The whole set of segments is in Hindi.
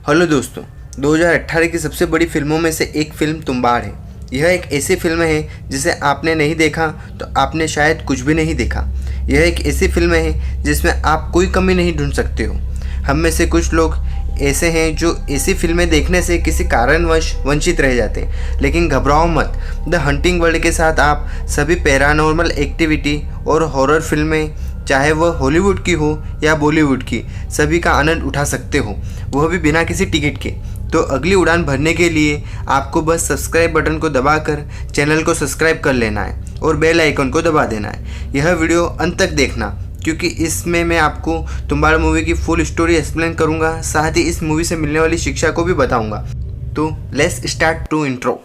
हेलो दोस्तों, 2018 की सबसे बड़ी फिल्मों में से एक फिल्म तुम्बाड़ है। यह एक ऐसी फिल्म है जिसे आपने नहीं देखा तो आपने शायद कुछ भी नहीं देखा। यह एक ऐसी फिल्म है जिसमें आप कोई कमी नहीं ढूंढ सकते हो। हम में से कुछ लोग ऐसे हैं जो ऐसी फिल्में देखने से किसी कारणवश वंचित रह जाते हैं, लेकिन घबराओ मत। द हंटिंग वर्ल्ड के साथ आप सभी पैरानॉर्मल एक्टिविटी और हॉरर फिल्में, चाहे वह हॉलीवुड की हो या बॉलीवुड की, सभी का आनंद उठा सकते हो, वह भी बिना किसी टिकट के। तो अगली उड़ान भरने के लिए आपको बस सब्सक्राइब बटन को दबाकर चैनल को सब्सक्राइब कर लेना है और बेल आइकन को दबा देना है। यह वीडियो अंत तक देखना, क्योंकि इसमें मैं आपको तुम्बाड़ मूवी की फुल स्टोरी एक्सप्लेन करूंगा, साथ ही इस मूवी से मिलने वाली शिक्षा को भी बताऊंगा। तो let's start to intro.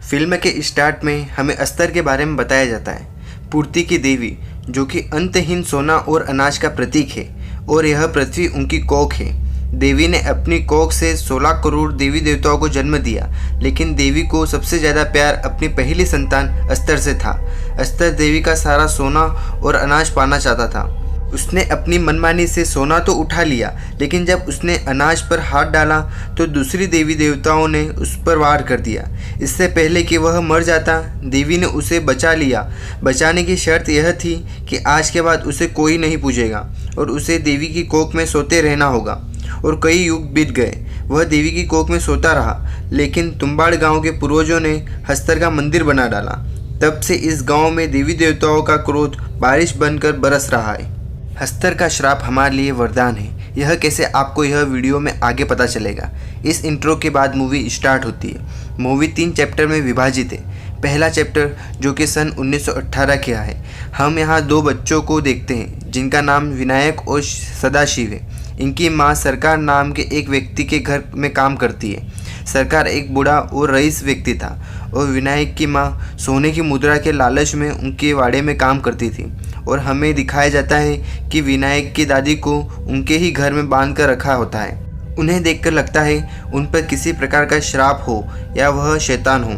Film के स्टार्ट में हमें अस्तर के बारे में बताया जाता है, पूर्ति की देवी, जो कि अंतहीन सोना और अनाज का प्रतीक है, और यह पृथ्वी उनकी कोख है। देवी ने अपनी कोख से 16 करोड़ देवी देवताओं को जन्म दिया, लेकिन देवी को सबसे ज़्यादा प्यार अपनी पहली संतान अस्तर से था। अस्तर देवी का सारा सोना और अनाज पाना चाहता था। उसने अपनी मनमानी से सोना तो उठा लिया, लेकिन जब उसने अनाज पर हाथ डाला तो दूसरी देवी देवताओं ने उस पर वार कर दिया। इससे पहले कि वह मर जाता, देवी ने उसे बचा लिया। बचाने की शर्त यह थी कि आज के बाद उसे कोई नहीं पूजेगा और उसे देवी की कोख में सोते रहना होगा। और कई युग बीत गए, वह देवी की कोख में सोता रहा, लेकिन तुम्बाड़ गाँव के पूर्वजों ने हस्तर का मंदिर बना डाला। तब से इस गाँव में देवी देवताओं का क्रोध बारिश बनकर बरस रहा है। हस्तर का श्राप हमारे लिए वरदान है। यह कैसे, आपको यह वीडियो में आगे पता चलेगा। इस इंट्रो के बाद मूवी स्टार्ट होती है। मूवी 3 चैप्टर में विभाजित है। पहला चैप्टर, जो कि सन 1918 का है, हम यहाँ 2 बच्चों को देखते हैं जिनका नाम विनायक और सदाशिव है। इनकी माँ सरकार नाम के एक व्यक्ति के घर में काम करती है। सरकार एक बूढ़ा और रईस व्यक्ति था, और विनायक की माँ सोने की मुद्रा के लालच में उनके वाड़े में काम करती थी। और हमें दिखाया जाता है कि विनायक की दादी को उनके ही घर में बांध कर रखा होता है। उन्हें देखकर लगता है उन पर किसी प्रकार का श्राप हो या वह शैतान हो।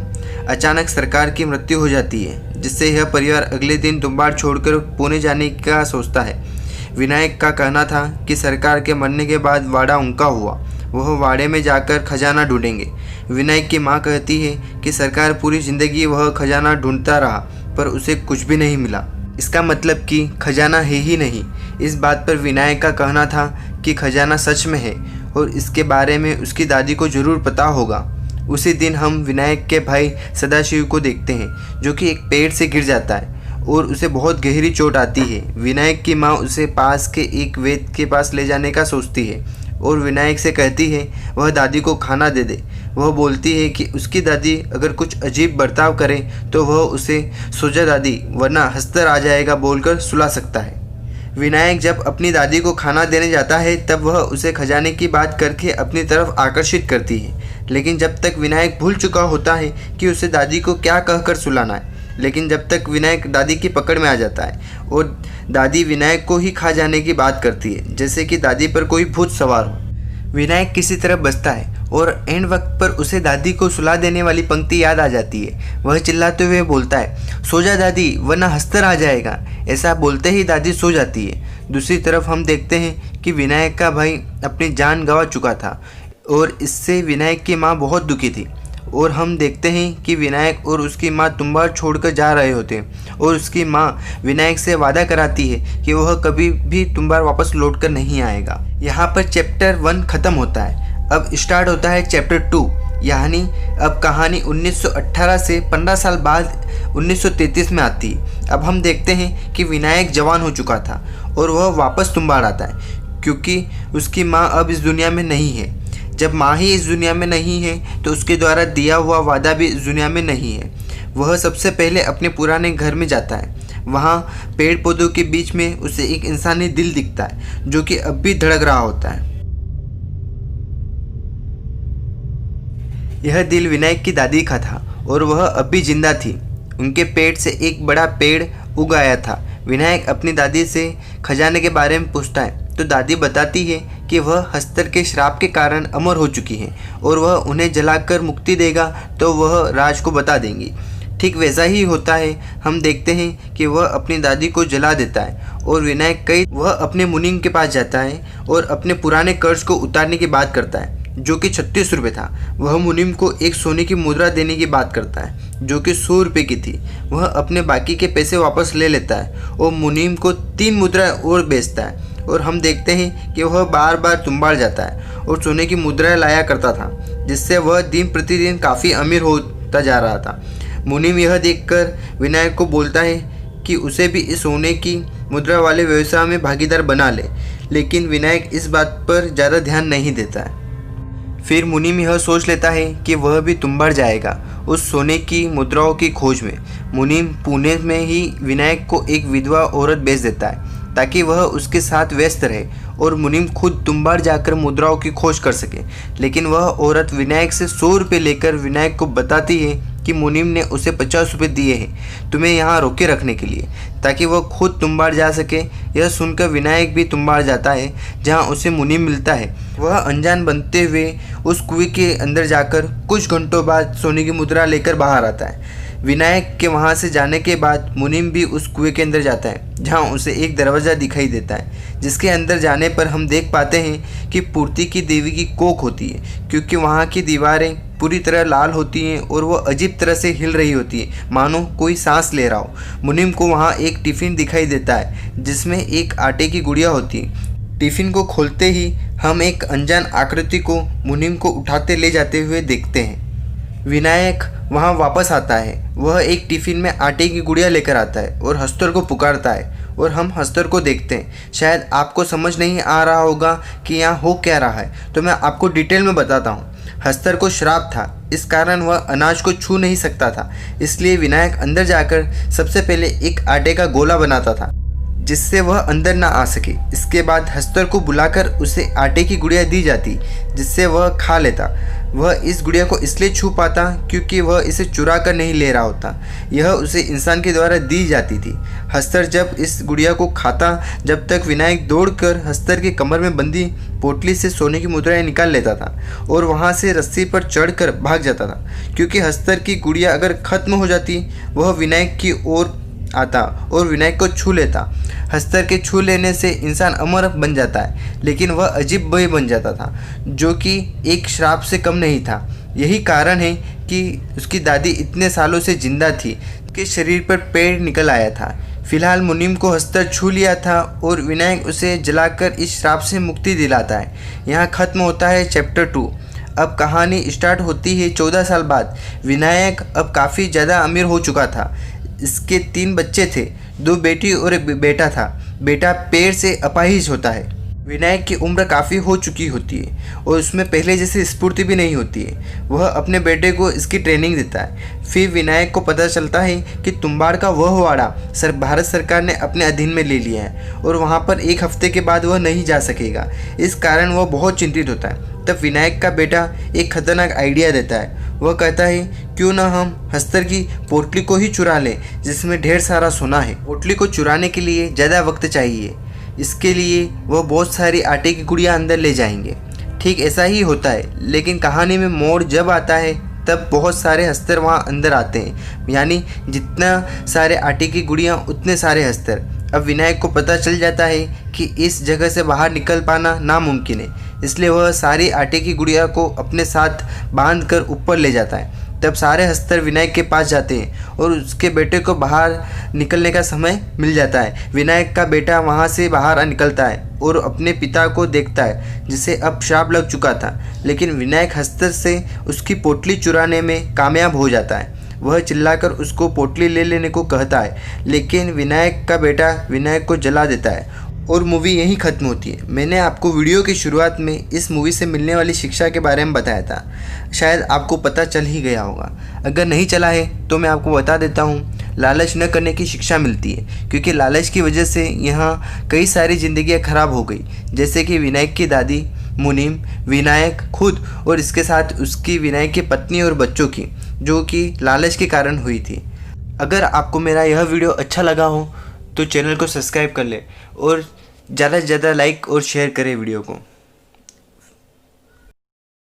अचानक सरकार की मृत्यु हो जाती है, जिससे यह परिवार अगले दिन तुम्बाड़ छोड़कर पुणे जाने का सोचता है। विनायक का कहना था कि सरकार के मरने के बाद वाड़ा उनका हुआ, वह वाड़े में जाकर खजाना ढूंढेंगे। विनायक की माँ कहती है कि सरकार पूरी जिंदगी वह खजाना ढूंढता रहा, पर उसे कुछ भी नहीं मिला। इसका मतलब कि खजाना है ही नहीं। इस बात पर विनायक का कहना था कि खजाना सच में है और इसके बारे में उसकी दादी को ज़रूर पता होगा। उसी दिन हम विनायक के भाई सदाशिव को देखते हैं, जो कि एक पेड़ से गिर जाता है और उसे बहुत गहरी चोट आती है। विनायक की माँ उसे पास के एक वैद्य के पास ले जाने का सोचती है और विनायक से कहती है वह दादी को खाना दे दे। वह बोलती है कि उसकी दादी अगर कुछ अजीब बर्ताव करे तो वह उसे सोजा दादी वरना हस्तर आ जाएगा बोलकर सुला सकता है। विनायक जब अपनी दादी को खाना देने जाता है, तब वह उसे खजाने की बात करके अपनी तरफ आकर्षित करती है। लेकिन जब तक विनायक भूल चुका होता है कि उसे दादी को क्या कहकर सुलाना है। लेकिन जब तक विनायक दादी की पकड़ में आ जाता है और दादी विनायक को ही खा जाने की बात करती है, जैसे कि दादी पर कोई भूत सवार हो। विनायक किसी तरह बचता है और एंड वक्त पर उसे दादी को सुला देने वाली पंक्ति याद आ जाती है। वह चिल्लाते हुए बोलता है, सो जा दादी वरना हस्तर आ जाएगा। ऐसा बोलते ही दादी सो जाती है। दूसरी तरफ हम देखते हैं कि विनायक का भाई अपनी जान गंवा चुका था और इससे विनायक की माँ बहुत दुखी थी। और हम देखते हैं कि विनायक और उसकी माँ तुम्बाड़ छोड़कर जा रहे होते हैं और उसकी माँ विनायक से वादा कराती है कि वह कभी भी तुम्बाड़ वापस लौट कर नहीं आएगा। यहाँ पर चैप्टर 1 ख़त्म होता है। अब स्टार्ट होता है चैप्टर 2, यानी अब कहानी 1918 से 15 साल बाद 1933 में आती है। अब हम देखते हैं कि विनायक जवान हो चुका था और वह वापस तुम्बाड़ आता है, क्योंकि उसकी माँ अब इस दुनिया में नहीं है। जब माँ ही इस दुनिया में नहीं है तो उसके द्वारा दिया हुआ वादा भी इस दुनिया में नहीं है। वह सबसे पहले अपने पुराने घर में जाता है। वहाँ पेड़ पौधों के बीच में उसे एक इंसानी दिल दिखता है, जो कि अब भी धड़क रहा होता है। यह दिल विनायक की दादी का था और वह अब भी जिंदा थी। उनके पेट से एक बड़ा पेड़ उग आया था। विनायक अपनी दादी से खजाने के बारे में पूछता है तो दादी बताती है कि वह हस्तर के श्राप के कारण अमर हो चुकी हैं और वह उन्हें जलाकर मुक्ति देगा तो वह राज को बता देंगी। ठीक वैसा ही होता है। हम देखते हैं कि वह अपनी दादी को जला देता है और विनायक वह अपने मुनीम के पास जाता है और अपने पुराने कर्ज को उतारने की बात करता है जो कि 36 रुपये था। वह मुनीम को एक सोने की मुद्रा देने की बात करता है जो कि 100 रुपये की थी। वह अपने बाकी के पैसे वापस ले लेता है और मुनीम को 3 मुद्रा और बेचता है और हम देखते हैं कि वह बार बार तुम्बाड़ जाता है और सोने की मुद्राएं लाया करता था जिससे वह दिन प्रतिदिन काफ़ी अमीर होता जा रहा था। मुनीम यह देखकर विनायक को बोलता है कि उसे भी इस सोने की मुद्रा वाले व्यवसाय में भागीदार बना ले, लेकिन विनायक इस बात पर ज़्यादा ध्यान नहीं देता है। फिर मुनीम यह सोच लेता है कि वह भी तुम्बाड़ जाएगा उस सोने की मुद्राओं की खोज में। मुनीम पुणे में ही विनायक को एक विधवा औरत बेच देता है ताकि वह उसके साथ व्यस्त रहे और मुनीम खुद तुम्बाड़ जाकर मुद्राओं की खोज कर सके। लेकिन वह औरत विनायक से 100 रुपये लेकर विनायक को बताती है कि मुनीम ने उसे 50 रुपये दिए हैं तुम्हें यहाँ रोके रखने के लिए ताकि वह खुद तुम्बाड़ जा सके। यह सुनकर विनायक भी तुम्बाड़ जाता है जहाँ उसे मुनीम मिलता है। वह अनजान बनते हुए उस कुएं के अंदर जाकर कुछ घंटों बाद सोने की मुद्रा लेकर बाहर आता है। विनायक के वहाँ से जाने के बाद मुनीम भी उस कुएं के अंदर जाता है जहाँ उसे एक दरवाज़ा दिखाई देता है जिसके अंदर जाने पर हम देख पाते हैं कि पूर्ति की देवी की कोख होती है क्योंकि वहाँ की दीवारें पूरी तरह लाल होती हैं और वह अजीब तरह से हिल रही होती है मानो कोई सांस ले रहा हो। मुनीम को वहाँ एक टिफ़िन दिखाई देता है जिसमें एक आटे की गुड़िया होती है। टिफ़िन को खोलते ही हम एक अनजान आकृति को मुनीम को उठाते ले जाते हुए देखते हैं। विनायक वहाँ वापस आता है। वह एक टिफ़िन में आटे की गुड़िया लेकर आता है और हस्तर को पुकारता है और हम हस्तर को देखते हैं। शायद आपको समझ नहीं आ रहा होगा कि यहाँ हो क्या रहा है तो मैं आपको डिटेल में बताता हूँ। हस्तर को श्राप था, इस कारण वह अनाज को छू नहीं सकता था। इसलिए विनायक अंदर जाकर सबसे पहले एक आटे का गोला बनाता था जिससे वह अंदर ना आ सके। इसके बाद हस्तर को बुलाकर उसे आटे की गुड़िया दी जाती जिससे वह खा लेता। वह इस गुड़िया को इसलिए छू पाता क्योंकि वह इसे चुरा कर नहीं ले रहा होता, यह उसे इंसान के द्वारा दी जाती थी। हस्तर जब इस गुड़िया को खाता जब तक विनायक दौड़कर हस्तर के कमर में बंधी पोटली से सोने की मुद्राएं निकाल लेता था और वहाँ से रस्सी पर चढ़कर भाग जाता था क्योंकि हस्तर की गुड़िया अगर खत्म हो जाती वह विनायक की ओर आता और विनायक को छू लेता। हस्तर के छू लेने से इंसान अमर बन जाता है लेकिन वह अजीब भय बन जाता था जो कि एक श्राप से कम नहीं था। यही कारण है कि उसकी दादी इतने सालों से जिंदा थी कि शरीर पर पेड़ निकल आया था। फिलहाल मुनीम को हस्तर छू लिया था और विनायक उसे जलाकर इस श्राप से मुक्ति दिलाता है। यहाँ खत्म होता है चैप्टर 2। अब कहानी स्टार्ट होती है 14 साल बाद। विनायक अब काफ़ी ज़्यादा अमीर हो चुका था। इसके 3 बच्चे थे, 2 बेटी और एक बेटा था। बेटा पैर से अपाहिज होता है। विनायक की उम्र काफ़ी हो चुकी होती है और उसमें पहले जैसी स्फूर्ति भी नहीं होती है। वह अपने बेटे को इसकी ट्रेनिंग देता है। फिर विनायक को पता चलता है कि तुम्बाड़ का वह वाड़ा भारत सरकार ने अपने अधीन में ले लिया है और वहाँ पर 1 हफ्ते के बाद वह नहीं जा सकेगा। इस कारण वह बहुत चिंतित होता है। तब विनायक का बेटा एक खतरनाक आइडिया देता है। वह कहता है क्यों ना हम हस्तर की पोटली को ही चुरा लें जिसमें ढेर सारा सोना है। पोटली को चुराने के लिए ज़्यादा वक्त चाहिए, इसके लिए वह बहुत सारी आटे की गुड़िया अंदर ले जाएंगे। ठीक ऐसा ही होता है, लेकिन कहानी में मोड़ जब आता है तब बहुत सारे हस्तर वहाँ अंदर आते हैं, यानी जितना सारे आटे की गुड़िया उतने सारे हस्तर। अब विनायक को पता चल जाता है कि इस जगह से बाहर निकल पाना नामुमकिन है, इसलिए वह सारी आटे की गुड़िया को अपने साथ बांध कर ऊपर ले जाता है। तब सारे हस्तर विनायक के पास जाते हैं और उसके बेटे को बाहर निकलने का समय मिल जाता है। विनायक का बेटा वहाँ से बाहर निकलता है और अपने पिता को देखता है जिसे अब श्राप लग चुका था, लेकिन विनायक हस्तर से उसकी पोटली चुराने में कामयाब हो जाता है। वह चिल्लाकर उसको पोटली ले लेने को कहता है, लेकिन विनायक का बेटा विनायक को जला देता है और मूवी यहीं ख़त्म होती है। मैंने आपको वीडियो की शुरुआत में इस मूवी से मिलने वाली शिक्षा के बारे में बताया था, शायद आपको पता चल ही गया होगा। अगर नहीं चला है तो मैं आपको बता देता हूँ, लालच न करने की शिक्षा मिलती है, क्योंकि लालच की वजह से यहाँ कई सारी ज़िंदगियाँ ख़राब हो गई, जैसे कि विनायक की दादी, मुनीम, विनायक खुद और इसके साथ उसकी विनायक की पत्नी और बच्चों की, जो कि लालच के कारण हुई थी। अगर आपको मेरा यह वीडियो अच्छा लगा हो तो चैनल को सब्सक्राइब कर ले और ज़्यादा से ज़्यादा लाइक और शेयर करें वीडियो को।